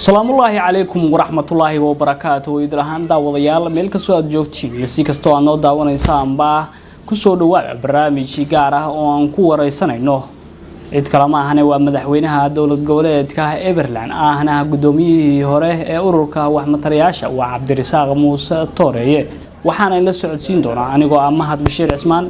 السلام الله عليكم ورحمة الله وبركاته ويدرهان داوديال ميل كسو aad joogtiin iyo si kasto aad noo daawanaysaan baa ku soo dhawaad barnaamij gaar ah oo aan ku wareysanayno cid kale ma ahane waa madaxweynaha dawlad goboleedka Everland ahna gudoomiyihii hore ee ururka wax matalayaasha waa Cabdirasaaq Muuse Tooreeye waxaana la socodsiin doonaa anigoo ah Mahad Bashiir Cismaan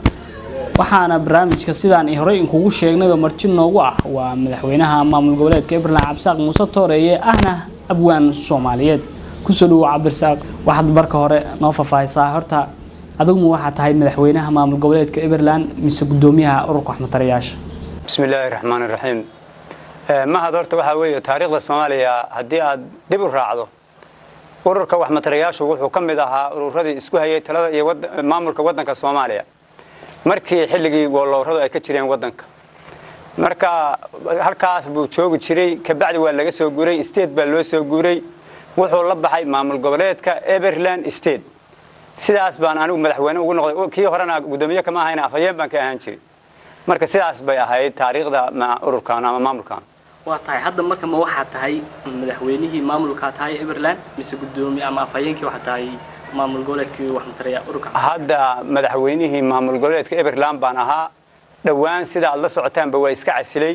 waxaana barnaamijka sidaan hore in kugu sheegnay marti noogu ah waa madaxweynaha maamul goboleedka Everland Cabdirasaaq Muuse Tooreeye ahna abwaan Soomaaliyeed ku soo dhawaad Cabdirasaaq waxaad marka hore noo faahfaahisaa horta adigu waxa tahay madaxweynaha maamul goboleedka Everland mise gudoomiyaha ururka wax matalayaasha بسم الله الرحمن الرحيم ما هدورت waxa weeye taariikhda Soomaaliya hadii aad dib u raacdo ururka wax matalayaashu wuxuu kamid ahaa ururadii isku hayay talada iyo maamulka wadanka Soomaaliya markii xilligii goolowradu ay ka jireen wadanka marka halkaas buu joogi jiray ka bacdi waa laga soo guuray state baa loo soo guuray wuxuu la baxay maamul goboleedka Everland state sidaas baan anigu madaxweyne ugu noqday kii horena gudoomiye kama ahayn afayeen baan ka ahaan jiray marka sidaas bay ahayd taariikhda ururkan ama maamulkan waa tahay hadda marka ma waxa tahay madaxweynihii maamulka tahay Everland mise gudoomiye ama afayeenkii waxa tahay maamul goboleedkii wax matalaya ururka hadda madaxweynihii maamul goboleedka Everland baan ahaa dhawaan sida la socotaanba way iska casilay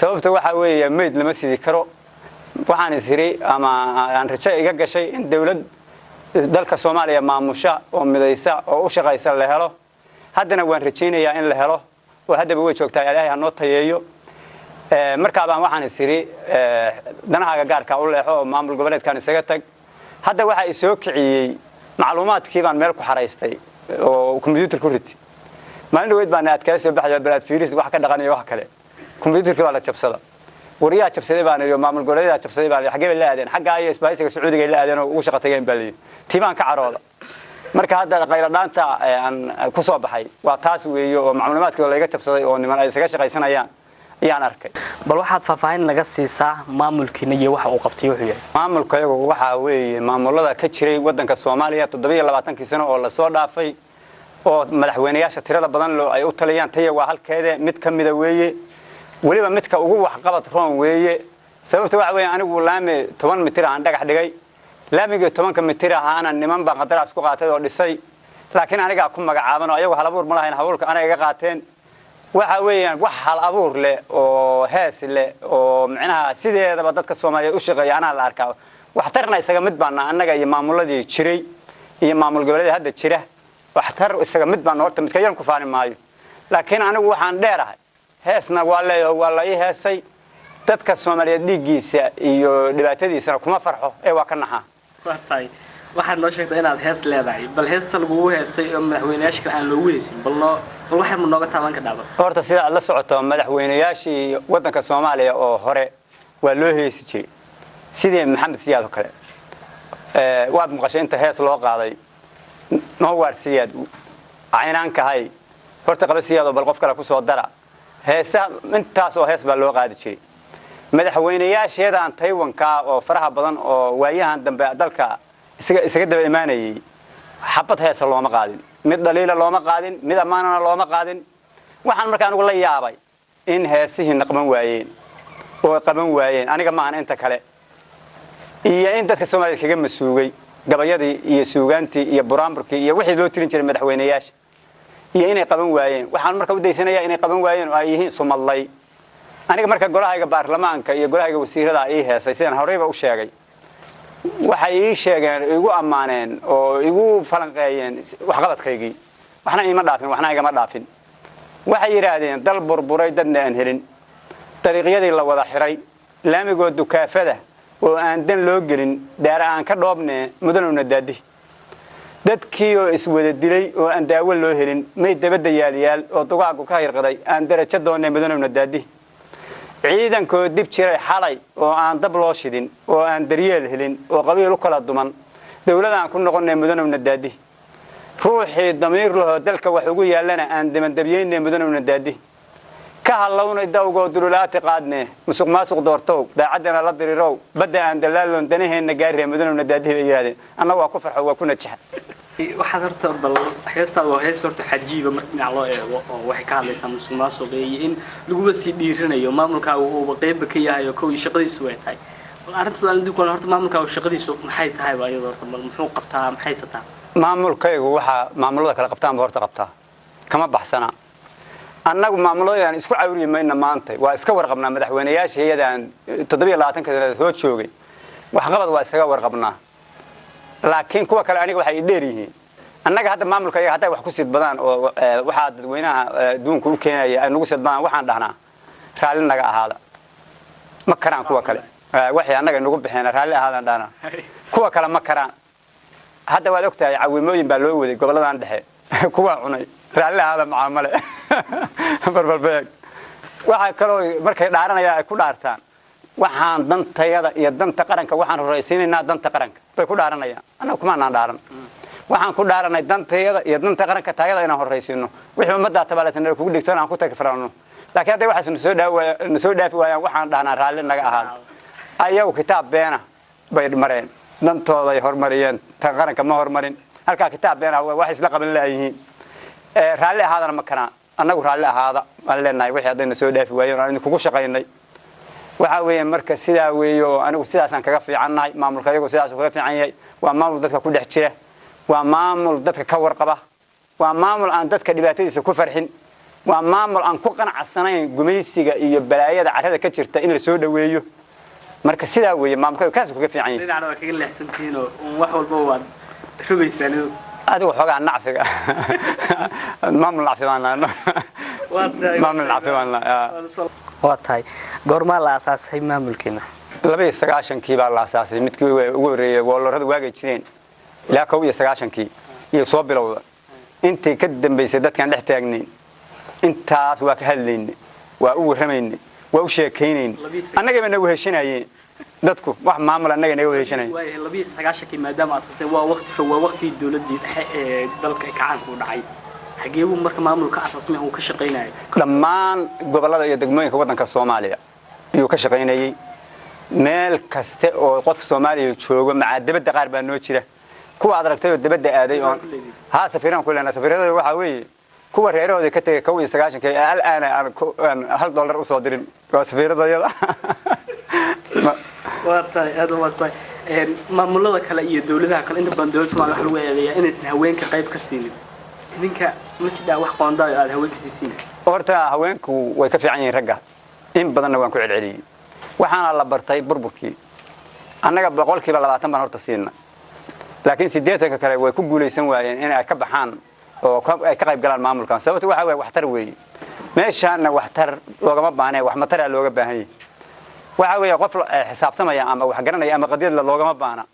sababta waxa weeye meed lama sidi karo waxaan isiri ama aan rajay iga gashay in dawlad dalka Soomaaliya maamusha oo midaysa oo u shaqaysa la helo haddana waan rajaynayaa in la helo وهذا بوجه وقت عليها نقطة يو مركبا وحنا سري دناها جار كأول حو معمول قبلت كان سجتك هذا واحد يسوق معلومات كيف عن ملك حرايستي وكمبيوتر كورتي ما عنده ويد بنات كاس يبحث البلاد فيرس واحد كذا غني واحد كله كمبيوتر كله على تبصله وريا تبصله بان اليوم معمول قبلت تبصله بان حاجة بالله هذين حاجة أي سبايس السعودي قال هذين وشقتين بالي تيمان كعروضة marka hadda qayradanta aan ku soo baxay waa taas weeyo oo macluumaadka laga tabsaday oo niman ay isaga shaqaysanayaan ayaan arkay bal waxaad faahfaahin laga siisaa maamulkiina iyo waxa uu qabtay wuxuu yahay maamulkayagu waxa weeye maamulada ka jiray wadanka Soomaaliya 27 sano oo la soo dhaafay oo madaxweynayaasha tirada badan loo ay u taliyaan taya waa halkeeda mid kamida weeye waliba midka ugu wax qabad roon weeye sababta waxa weeye anigu laame 10 mitir aan dhagax dhigay laamiga 10 mitir ahaana niman baa qadaraas ku qaatay oo dhisay laakiin aniga ku magacaaban oo ayagu hal abuur ma lahayn hawlka anaga iga qaateen waxa weeyaan wax hal abuur leh oo hees leh oo macnaha sideedaba dadka Soomaaliyeed u shaqeeya ana la arkaa wax tarna isaga mid baan anaga iyo maamuladii jiray iyo maamul goboleedka hadda jira wax tar isaga mid baan horta mid ka yar ku faanin maayo laakiin anigu waxaan dheerahay heesna waa la ii heesay dadka Soomaaliyeed dhigiisa iyo dhibaatadiisa kuma farxo ee waa ka naxaa waxay waxaan noo sheegtay inaad hees leedahay bal heesta lagu heesay oo madaxweynayaasha aan loo weesin bal waxa ma nooga taaban ka dhacdo horta sida la socoto madaxweynayaashii wadanka Soomaaliya oo hore waa loo heesi jiray sidii Maxamed Siyaad oo kale waad maqashay inta hees loo qaaday noo waar Siyaad aynaan ka hay horta qaba Siyaad bal qof kale ku soo dara heesa intaas oo hees baa loo qaadi jiray madaxweynayaasheedaan Taiwan-ka oo faraha badan oo waayahan dambe dalka isaga daba imaanayay xabad heesa looma qaadin mid dhaliila looma qaadin mid amaanana looma qaadin waxaan markaan ugu la yaabay in heesihii naqban waayeen aniga ma ahan inta kale iyo in dadka Soomaaliyeed kaga masuugay gabayadii iyo suugaantii iyo buraamburkii iyo wixii loo tirin jiray madaxweynayaasha iyo inay qaban waayeen waxaan markaa u deysanayaa inay qaban waayeen oo ay yihiin Soomaaliyeed aniga marka golahayga baarlamaanka iyo golahayga wasiirada ay heesay sidaan horeyba u sheegay waxay ii sheegeen igu amaaneen oo igu falanqeeyeen wax qabadkaygii waxna ima dhaafin waxna igama dhaafin waxay yiraahdeen dal burburay dadna aan helin dariiqyadii la wada xiray laamigood dukaafada oo aan dan loo gelin daara aan ka dhoobnee mudanuna daadi dadkii oo iswada dilay oo aan daawo loo helin may dabada yaaliyaal oo dugaagu ka hirqaday aan darajo doonay mudanuna daadi ciidankoo dib jiray xalay oo aan dab loo shidin oo aan daryeel helin oo qabiil u kala duman dawladda ku noqonay mudanuna daadi ruuxii damiir loo dalka wax ugu yaalana aan damandabyeynay mudanuna daadi ka halawna dawgo dululaati qaadne musuq maasuq doortow daacadana la dirirow bada aan dalaaloon danaheena gaarey mudanuna daadi yiraahday anna waa ku farxo waa ku najax waxaad horta bal heestaa waa hees horta xajiiba marka loo eego oo waxay ka hadlaysaa musuq maasuq iyo in lagu wasi dhiiranayo maamulka uu qayb ka yahay oo shaqadiisu way tahay arrintaas aan dib kale horta maamulka oo shaqadiisu maxay tahay ba iyadoo horta muxuu qabtaa maxay sataa maamulkaygu waxa maamulada kala qabtaan boorta qabtaa kama baxsana annagu maamulada isku cawriyemayna maanta waa iska warqabnaa madaxweynayaasha iyadaan 27 sano hoo joogay wax qabad waa isaga warqabnaa laakiin kuwa kale aniga waxay dheer yihiin annaga hadda maamulkayga hadda wax ku sid badaan oo waxa dadweynaha duunka u keenaya ay nagu sid badaan waxaan dhahnaa raalli naga ahaada ma karaan kuwa kale waxay annaga nagu bixeen raalli ahaadan dhaana kuwa kale ma karaan hadda waad ogtahay caawimooyin baa loo waday goboladan dhexe kuwa cunay raalli ahaada macaamale barbalbeeg waxa kale markay dhaaranayaan ay ku dhaartaan waxaan dantayada iyo danta qaranka waxaan horeysiinaynaa danta qaranka bay ku dhaaranayaan annaga kuma aan dhaaran waxaan ku dhaaranay dantayada iyo danta qaranka taayada inaan horeysiino wixii ummadda tabaalasan kugu dhigto aan ku tagfirano laakiin hadda waxaas soo dhaafi waayaan waxaan dhahnaa raalli naga ahaada ayagu kitaab beena bay mareen dantooda ay hormariyeen tan qaranka ma hormarin halka kitaab beena wax isla qaban laayihiin raalli ahaadana ma kana annagu raalli ahaada aan leenahay wixii hadda soo dhaafi waayeen aan kugu shaqaynay waxa weeye marka sidaa weeyo anigu sidaasaan kaga fiicannahay maamulka iyagu sidaas kaga fiican yahay waa maamul dadka ku dhex jira waa maamul dadka ka warqaba waa maamul aan dadka dhibaatadiisa ku farxin waa maamul aan ku qanacsanayn gumaysiga iyo balaayada carrada ka jirta in la soo dhaweeyo marka sidaa weeye maamulka kaas kaga fiican yahay dhinaca waa kaga leexsantiin oo wax walba waad rugaysaan adigu xogaa nacfiga maamul nacfibaana maamul nacfibaana waa tahay goorma la asaasay maamulkeena 29 baa la asaasay midkii ugu horeeyay goolorada waagay jireen ilaa 29 iyo soo bilowda intii ka dambeysay dadkan dhex taagnayn intaas waa ka hadlaynay waa u waramaynay waa u sheekaynay annaga ma weheshanayeen dadku wax maamul annaga naga weheshanayeen way 29 maadaama asaasay waa waqti dawladii dhexe dalka kacaanku dhacay xageebu marka maamulka asaasmay uu ka shaqeynay dhammaan gobolada iyo degmooyinka wadanka Soomaaliya iyo ka shaqeynayay meel kaste oo qof Soomaaliya joogo macadabada qaar baa noo jira kuwa aad aragtay dabada aaday oo ha safiiraan kuleena safiirada waxa weeye kuwa reerahooda ka tagay 29 aan $1 u soo dirin waa safiiradayada waa tahay aad u waasay maamulada kale iyo dawladaha kale inta badan dawladda Soomaaliya waxa lagu eedeeyaa inaysan haweenka qayb ka siinin idinka ma jira wax qoonda aad haweenka siisiin horta haweenku way ka fiican yihiin ragga in badanna waan ku celceliyay waxaana la bartay burburkii annaga 20% baan horta siinay laakiin 80 kale way ku guuleysan waayeen in ay ka baxaan oo ay ka qayb galaan maamulkan sababtu waxa weeye waxtar weeye meeshaana waxtar loogama baahnay wax matara looga baahan yahay waxa weeye qof xisaabtamaya ama wax garanaya ama qadiyad la loogama baahna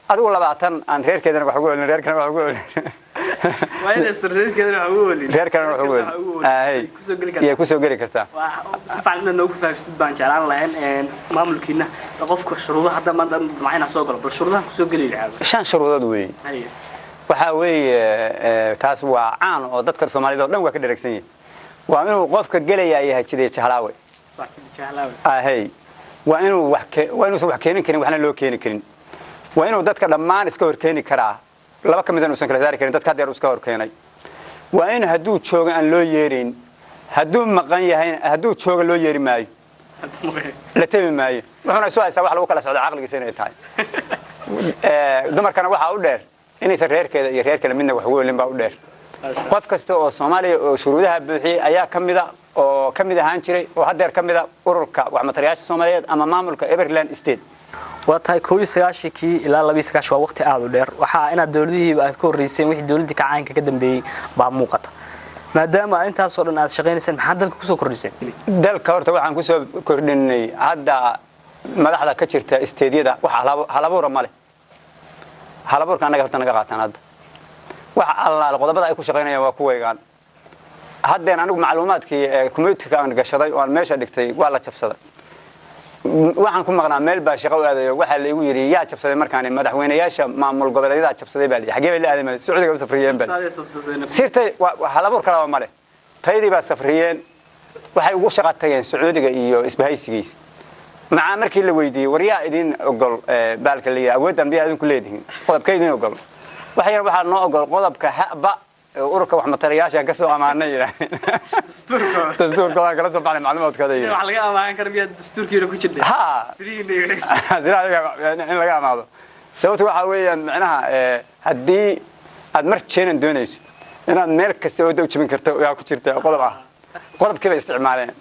adigu 20 aan reerkeedana wax ugu weelin reerkana wax ugu weelin reerkeedana wax ugu weelin reerkana wax ugu weelin ku soo gali kartaa si fiican noogu faafistid baan jeclaan lahayn maamulkiina qofka shuruudaha hadda ma macna soo galo bal shuruudaha ku soo gali lahaa shan shuruudood weeye waxa weeye taas waa caan oo dadka Soomaaliyeed oo dhan waa ka dheregsan yihiin waa inuu qofka galayaa yahay jidee jahlaawe sax jahlaawe waa inuu wax keenin karin waxna loo keenin karin waa inuu dadka dhammaan iska hor keeni karaa laba kamid ah uusan kala saari karin dadka hadda iska hor keenay waa in hadduu joogo aan loo yeerin hadduu maqan yahay hadduu joogo loo yeeri maayo la tami maayo wuxuuna soo haysaa wax lagu kala socdo aqligiisa inay tahay dumarkana waxa u dheer inaysan reerkeeda iyo reer kale midna wax weelin baa u dheer qof kasta oo Soomaaliya oo shuruudaha buuxiyay ayaa kamid ahaan jiray oo hadda kamida ururka wax matariyaasha Soomaaliyeed ama maamulka Everland State waa tahay 29 ilaa 29 waa waqti aad u dheer waxa inaad dawladihii aad ku horeyseen wixii dawladda kacaanka ka dambeeyay baa muuqata maadaama intaas oo dhan aad shaqeynaysan maxaa dalka ku soo kordhiseen dalka horta waxaan ku soo kordhinay hadda madaxda ka jirta isteediyada wax halabuura male halabuurka anaga horta naga qaataan hadda wax alla qodobada ay ku shaqeynayaan waa kuweegaan haddeen anigu macluumaadkii community-ga aan gashaday oo aan meesha dhigtay waa la jabsaday waxaan ku maqnaa meel baa shaqo u aadayo waxa la igu yiri yaa jabsaday markaan madaxweynayaasha maamul goboleedyada jabsaday baa xagee bay la aadamay Sacuudiga u safriyeen bal sirtay halabuur kala ma leh taydii baa safriyeen waxay ugu shaqo tageen Sacuudiga iyo isbahaysigiisa maca markii la weydiiyay wariyaa idin ogol baalka la awooddan biyaa idin ku leedihiin qodobka idin ogol waxay noo ogol qodobka haba ururka wax matalayaasha ka soo amaanay dastuurka waa kala soo baxay macluumaadkooda waxa laga amaan karo miyaa dastuurkiina ku jirtay ha in laga amaado sababtu waxa weeyaan macnaha haddii aad mar jeenan doonayso inaad meel kasta oo jabin karto yaa ku jirta qodobkiiba isticmaaleen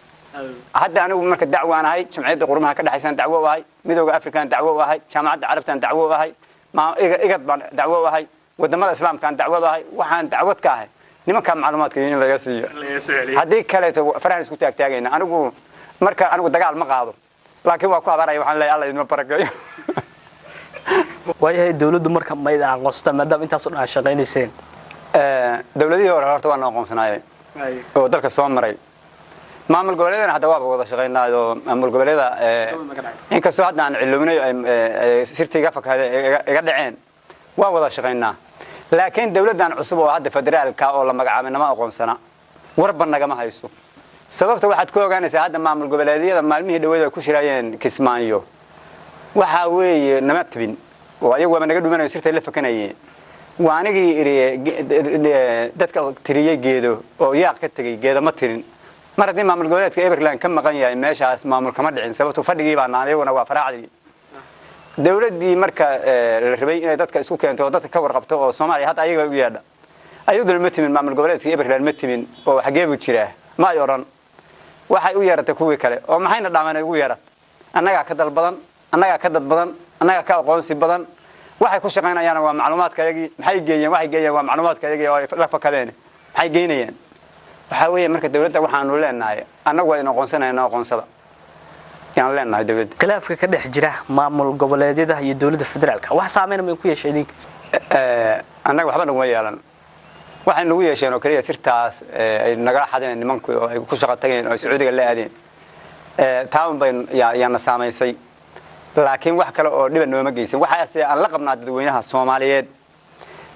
hadda anigu marka dacwo aan ahay jamciyadda qurumaha ka dhaxaysan dacwo u ahay midowga afrikaan dacwo u ahay jaamacadda carabtaan dacwo u ahay igad baan dacwo u ahay wadamada islaamkaan dacwo u ahay waxaan dacwad ka ahay nimanka macluumaadka in laga siiyo haddii kale farahan isku taagtaagayna anigu marka anigu dagaal ma qaado laakiin waa ku abaaraya waxaan leeyahay Allah idin barakeeyo waayahay dawladdu marka mayd aqoonsta maadaama intaas oo dhan shaqaynayseen dawladii hore horta waa aqoonsanaayay oo dalka soo maray maamul goboleedana hadda waa wada shaqeynaayo maamul goboleeda in ka soo hadaan cilownay sirtiga fakada iga dhaceen waa wada shaqeynaa laakiin dawladdan cusub oo hadda federaalka oo la magacaabay nama aqoonsana warban nagama hayso sababta waxaad ku ogaanaysaa hadda maamul goboleedyada maalmihii dhaweed ay ku shiraayeen Kismaayo waxa weeye nama tabin oo ayagu waa naga dhumanay sirta la fakanayeen waanigii dadka tiriyay geedo oo yaaq ka tagay geedo ma tirin mar haddii maamul goboleedka Everland ka maqan yahay meeshaas maamul kama dhicin sababtu fadhigii baa naanayaguna waa faraacdi dawladdii marka la rabay inay dadka isku keento oo dadka ka warqabto oo Soomaaliya hadda ayaga u yeedha ayaduna ma timin maamul goboleedka Everland ma timin oo xageebu jira ma ay oran waxay u yeeratay kuwii kale oo maxayna dhaamanay ugu yeerat annaga ka dal badan annaga ka dad badan annaga ka aqoonsi badan waxay ku shaqeynayaan waa macluumaadkayagii waxay geeyeen waa macluumaadkayagii oo la fakadeen maxay geynayaan waxa weeye marka dawladda waxaanu leenahay annagu waa in aqoonsanayna aqoonsada yaan leenahay dawladda khilaafka ka dhex jira maamul goboleedyada iyo dawladda federaalka wax saameyn ma ku yeeshay idin annaga waxba nagu yeelan waxay nagu yeesheen oo kaliya sirtaas ay naga xadeen nimanku oo ay ku shaqo tageen oo Sacuudiga la aadeen taan bay yaana saameysay laakiin wax kale oo dhiban nooma geysan waxa aan la qabnaa dadweynaha Soomaaliyeed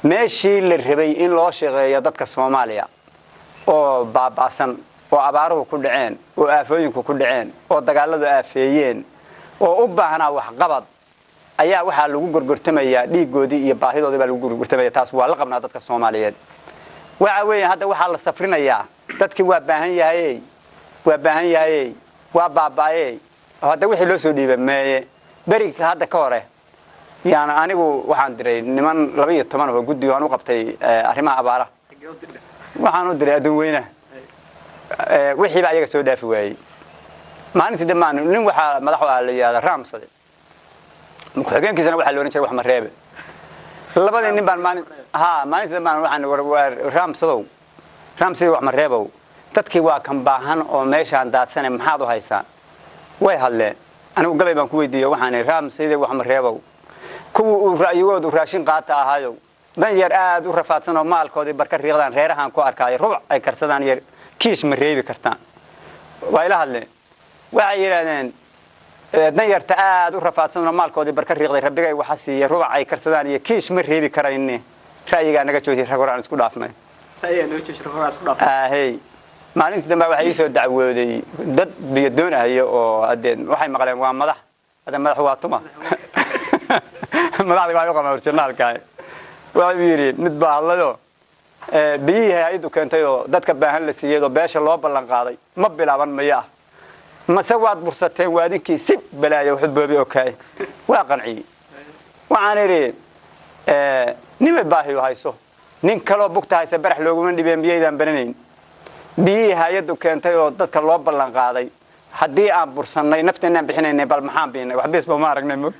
meeshii la rabay in loo shaqeeyo dadka Soomaaliya oo baabaasan oo abaaruhu ku dhaceen oo aafooyinku ku dhaceen oo dagaaladu aafeeyeen oo u baahnaa wax qabad ayaa waxa lagu gorgortamayaa dhiigoodii iyo baahidoodii baa lagu gorgortamayaa taas waa la qabnaa dadka Soomaaliyeed waxa weeye hadda waxa la safrinayaa dadkii waa baahan yahay waa baabaayay hadda wixii loo soo dhiibay meeye bariga hadda ka hore yaana anigu waxaan diray niman 12 oo guddi aan u qabtay arrimaha abaara waxaan u diray dadweynaha wixii baa ayaga soo dhaafi waayay maalintii dhamaan nin waxa madax u aaleeyay raamsade xogeenkiisana waxa loo oran jiray wax ma reebe labadii nin baan maalintii dhamaan waxaan raamsade wax ma reebo dadkii waa kan baahan oo meeshaan daadsanay maxaad u haysaan way hadleen anigu galay baan ku weydiiyay waxaan raamsade wax ma reebo kuwa ra'yigoodu raashin qaata ahaayo dan yar aad u rafaadsan oo maalkoodii barka riiqdaan reerahan ku arkay ruuc ay karsadaan yar kiis ma reebi kartaan way la hadleen waxay yiraahdeen dan yarta aad u rafaadsan oo maalkoodii barka riiqday rabbigay waxa siiyay ruuc ay karsadaan iyo kiis ma reebi karayne ra'yiga naga joojiyay ragoraan isku dhaafnay hey maalintii dambe waxay soo dacwooday dad biyo doonayo oo adeen waxay maqleen waa madax waa tuma madaxda waa qama orjinaalka waa yiri mid baa hadlayo biyihii hay'adu keentay oo dadka baahan la siiyay oo beesha loo ballan qaaday ma bilaaban maya ma sawaad bursateen waadinkii si balaayo xuboobi okay waa qanci waxaan iri nima baahiyo hayso nin kale bugta haysa barax looguma dhibeen biyaydan baranayn biyihii hay'adu keentay oo dadka loo ballan qaaday haddii aan bursanay nafteena bixinaynay bal maxaan bixinay wax bees ma aragnay mo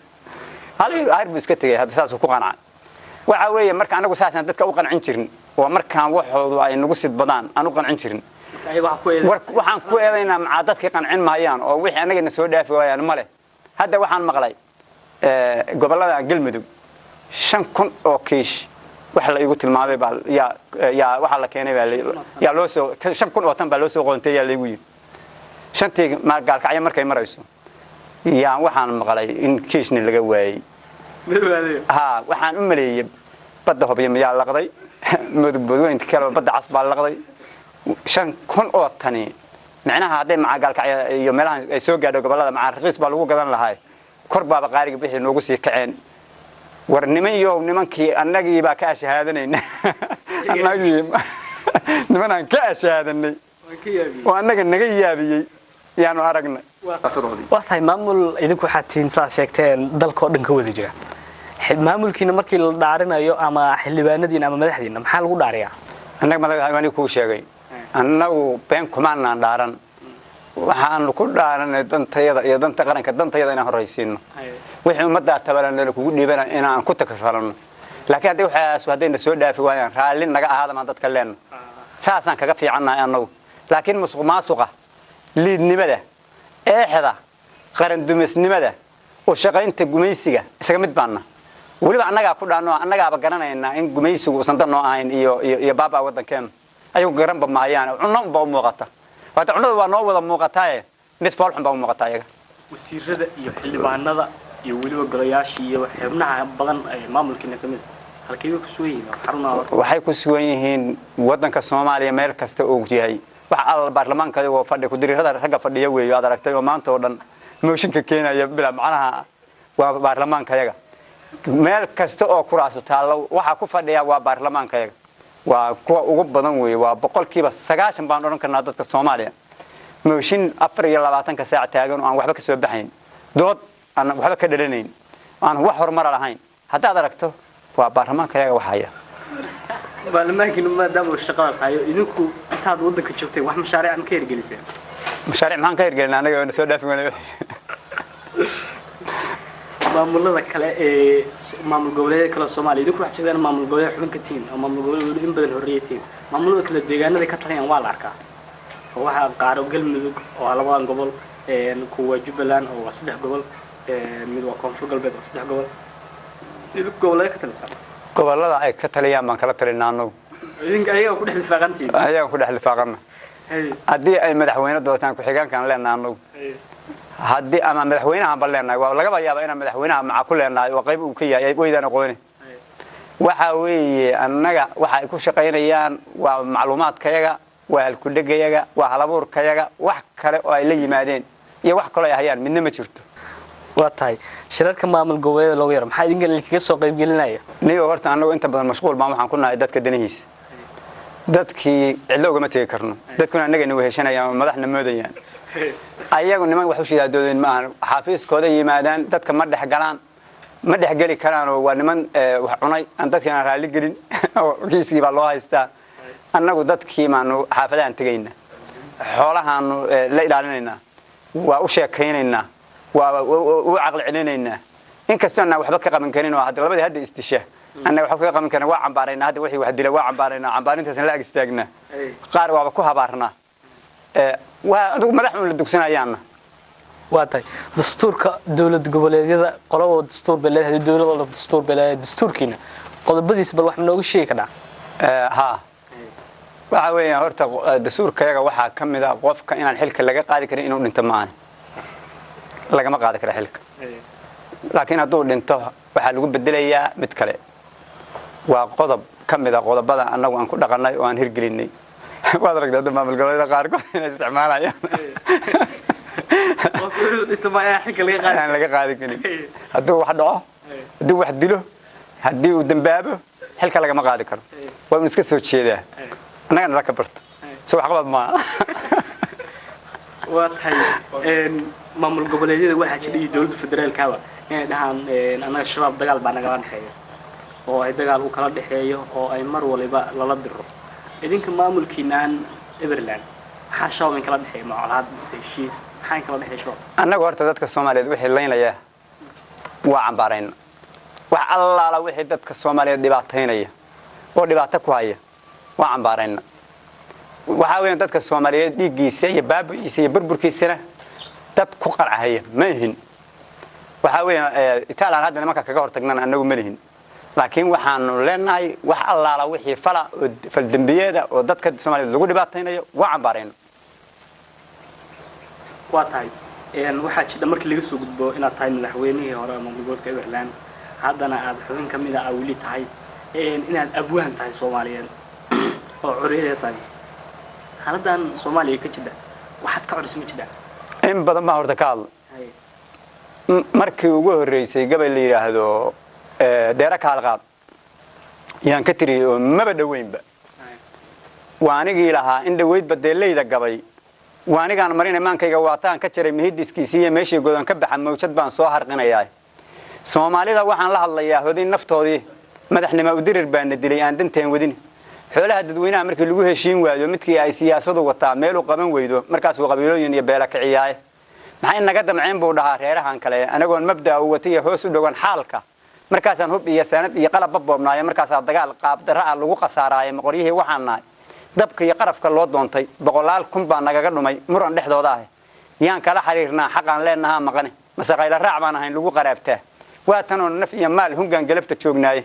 hal arbu iska tagay hadda saas ku qanacay waxa weeye marka anagu saasan dadka u qancin jirin oo markaan waxoodu ay nagu sid badaan aan u qancin jirin waxaan ku eedaynaa ma dadkii qancin maayaan oo wixii anagana soo dhaafi waayaan male hadda waxaan maqlay gobolada Galmudug 5,000 oo kiish wax la igu tilmaamay baa ya waxa la keenay baa ya loo soo 5,000 oo tan baa loo soo qoontay yaa lagu yiri shantii ma gaalkacay markay marayso yaa waxaan maqlay in kiishni laga waayay waxaan u maleeyay badda hobiye miyaa laqday mudubooyinka kale badda casbaa laqday 5,000 oo tani macnaha haday macagaalkacay iyo meelaha ay soo gaadho gobolada macaraqiis baa lagu gadan lahaay kor baaba qaariga bixi noogu sii kaceen war nimankii annagii baa ka shahaadanaynaa annagii nimanaan ka ashaadanay oo annaga naga yaabiyey yaanu aragnay waa tahay maamul idinku waxaad tihiin saa sheegteen dalkoo dhan ka wada jira maamulkiina markii la dhaarinayo ama xildhibaanadiina ama madaxdiina maxaa lagu dhaariyaa annaga madaxweyne kuu sheegay annagu been kumaanaan dhaaran waxaanu ku dhaaranay dantayada iyo danta qaranka dantayada inaan horaysiino wixii ummadda tabaran kugu dhiibana inaan ku takafalano laakiin haddii waxaas hadayna soo dhaafi waayaan raalli naga ahaadama dadka leena saasaan kaga fiicannahay annagu laakiin musuqmaasuqa liidnimada eexda qaran dumisnimada oo shaqaynta gumaysiga isaga mid baana waliba annaga ku dhaano annagaaba garanayna in gumaysigu uusan dan noo ahayn iyo baaba wadankeena ayuu garanba maayaan cunno ba u muuqata waxa cunnada waa noo wada muuqataa mid foolxun ba u muuqataa iyaga wasiirada iyo xildhibaanada iyo waliba golayaashii iyo xubnaha badan ay maamulkiina kamid halkii ku soo yihiin xarumaha waxay ku soo yihiin wadanka Soomaaliya meel kasta oo yahay waxa al baarlamaanka oo fadhi ku diriirada ragga fadhiya weeyo aad aragtay oo maanta oo dhan mooshinka Keenaya bila macnaha waa baarlamaanka yaga meel kasta oo kuraas taalo waxa ku fadhiya waa baarlamaanka yaga waa kuwa ugu badan weey waa 90% baan oran karnaa dadka Soomaaliya mooshin 24 saac taagan oo aan waxba ka soo baxayn dood aan waxba ka dhalanayn aan wax horumar lahayn hadda aragto waa baarlamaanka yaga waxaya baarlamaankiina maadaama shaqadaas hayo idinku intaad wadanka joogtay wax mashaariic ma ka hirgeliseen mashaariic maxaan ka hirgelinaa anaga oo soo dhaafin wanaag maamulada kale ee maamul goboleedyada kale Soomaaliya idinku waxaad sheegeen maamul goboleed xubin ka tiin ama maamul goboleed in badan horreeyay maamulada kale deegaanada ka taliyaan waa la arkaa waxa qaar galmudug oo labadan gobol kuwa Jubbaland oo 3 gobol mid waa Koonfur Galbeed oo 3 gobol idinku goboleed ka talisan gobolada ay ka taliyaan baan kala talinaano idinka ayaga ku dhex lifaaqantiin ayaga ku dhex lifaaqana haddii ay madaxweyne dootaan ku xigaankan leenaano haddii ama madaxweynaha balleena waa laga yaabaa in madaxweynaha maca ku leenahay oo qayb uu ka yahay weydaan aqooni waxa weeye annaga waxa ay ku shaqeynayaan waa macluumaadkayaga waa halku dhageeyaga waa halabuurkayaga wax kale oo ay la yimaadeen iyo wax kale ay hayaan midna ma jirto waa tahay shirarka maamul goboleed loo yar maxay idinka kaga soo qayb gelinaya niyo horta annagu inta badan mashquul baan waxaan ku nahay dadka danihiisa dadkii cidlo uga ma tagi karno dadkuna annaga inuu heshanayaan madaxna moodayaan ayagu niman wax u shidaadooden ma aha xafiiskooda yimaadaan dadka ma dhex galaan ma dhex gali karaan oo waa niman wax cunay aan dadkana raali gelin oo kiisii baa loo haystaa annagu dadkii maanu xaafadaan tagayna xoolahaanu la ilaalinayna waa u sheekaynaynaa waa u aqal celinayna in kastoo aan waxba ka qaban karin oo labadii hadda istisha annaga waxba ka qaban karin waa cambaarayna hadda wixii wax dila waa cambaarayna cambaarintaasna la ag istaagna qaar waaba ku habaarna waa adigu madaxweyne la dugsanayaan waa tahay dastuurka dawlad goboleedyada qolabo dastuur beleed dawladda dastuur beleed dastuurkiina qodobadiisa bal wax nooga sheegi karaa ha waxa weeyaan horta dastuurkayaga waxa kamid ah qofka inaan xilka laga qaadi karin inuu dhinto ma laga ma qaadi karo xilka laakiin hadduu dhinto waxa lagu bedelayaa mid kale waa qodob kamid ah qodobada annagu aan ku dhaqanay oo aan hirgelinay waad aragtaa maamul goboleedyada qaar kood inay isticmaalayaan laga qaadi karin hadduu wax dhaco hadduu wax dilo haddii uu dambaabo xilka lagama qaadi karo waa in iska soo jeedaa annagana la ka barto soo wax qabad ma waa tahay maamul goboleedyada waxa jira dawladda federaalka inay dhahaan annaga shabaab dagaal baa naga dhaxeeyo oo ay dagaal u kala dhaxeeyo oo ay mar waliba lala diro idinka maamulkiinaan Everland waxa shabaab kala dhaxeeyo macalaad heshiis maxay kala dhaxeeyo annaga horta dadka Soomaaliyeed wixii leynaya waa cambaarayna wax allaala wixii dadka Soomaaliyeed dhibaateynaya oo dhibaato ku haya waa cambaarayna waxa weeyaan dadka Soomaaliyeed dhigiisa iyo baabiisa iyo burburkiisana dad ku qaracaya ma yihin waxa weeyaan Itaalaan hadda nimanka kaga hortagnaan annagu ma lihin laakiin waxaanu leenahay wax allaala wixii fal dambiyeeda oo dadka Soomaaliyeed lagu dhibaateynayo waa cambaarayna waa tahay waxa jira markii laga soo gudbo inaad tahay madaxweynihii hore maamul gobolka Everland haddana aad xubin kamid ah wali tahay inaad abwaan tahay Soomaaliyeed oo curiyeed tahay haladan Soomaaliya ka jira waxaad ka curisma jira in badan ma horta ka hadlo markii ugu horeysay gabay la yiraahdo deera ka halqaad yaan ka tiriyay oo maba dhaweynba waanigii lahaa in dhaweyd badeeleyda gabay waanigaan marin imaankayga waataan ka jiray mihidiskiisii iyo meeshii godan ka baxa mawjad baan soo harqinayaa Soomaalida waxaan la hadlayaa hodin naftoodii madaxnimo u dirir baan dilay aan danteen wadin xoolaha dadweynaha markii lagu heshiin waayo midkii ay siyaasadu wataa meel u qaban weydo markaas uu qabiilooyin iyo beela kiciyaay maxay naga damceen buu dhahaa reerahan kale anagoon mabda u watay hoos u dhawan xaalka markaasaan hub iyo sanad iyo qalab boobnaayo markaas dagaal qaab daraa lagu qasaaraayay maqoriyihii waxaan nahay dabka iyo qarafka loo doontay boqolaal kun baa nagaga dhumay muran dhexdooda ah yaan kala xiriirnaa xaqan leenaha maqane masaqayla raac baan ahayn lagu qaraabtaa waa tan oo naf iyo maal hungaan galabta joognaay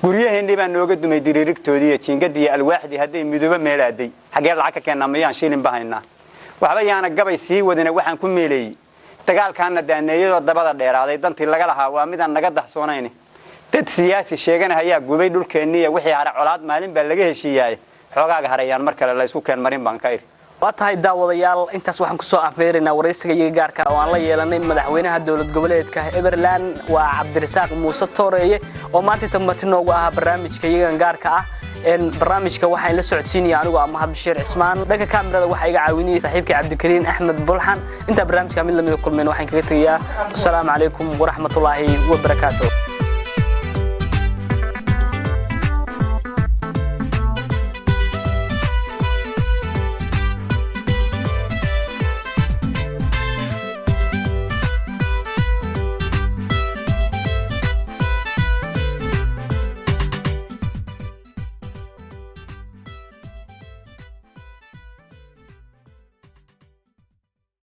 guryaheennii baan nooga dumay diriirigtoodii jiingadii alwaaxdii haday midooba meelaaday xagee lacag ka keenna miyaan shilin bahaynaa waxba yaana gabay sii wadina waxaan ku meelay dagaalkaana daaneeyado dabada dheeraaday dantii laga lahaa waa midaan naga daxsoonayn dad siyaasi sheeganayaa gubay dhulkeenniya wixii hara colaad maalin baa laga heshiiyay xogaaga harayaan mar kale la isku keen marin baan ka ir waatahay daawadayaal intaas waxaan ku soo afeerinaa wareysiga iyaga gaarka oo aan la yeelanay madaxweynaha dawlad goboleedka Everland waa Cabdirasaaq Muuse Tooreeye oo maanta tamati noogu ah barnaamijka iyaga gaarka ah barnaamijka waxaan la socodsiinaya anigu Mahad Bashiir Cismaan dhanka kaamirada waxa iga caawinayay saaxiibkii Cabdikariin Axmed Bulxan inta barnaamijka mid la mid kulmeen waxaan kaga tagayaa assalamu alaykum wa rahmatullaahi wa barakaatuh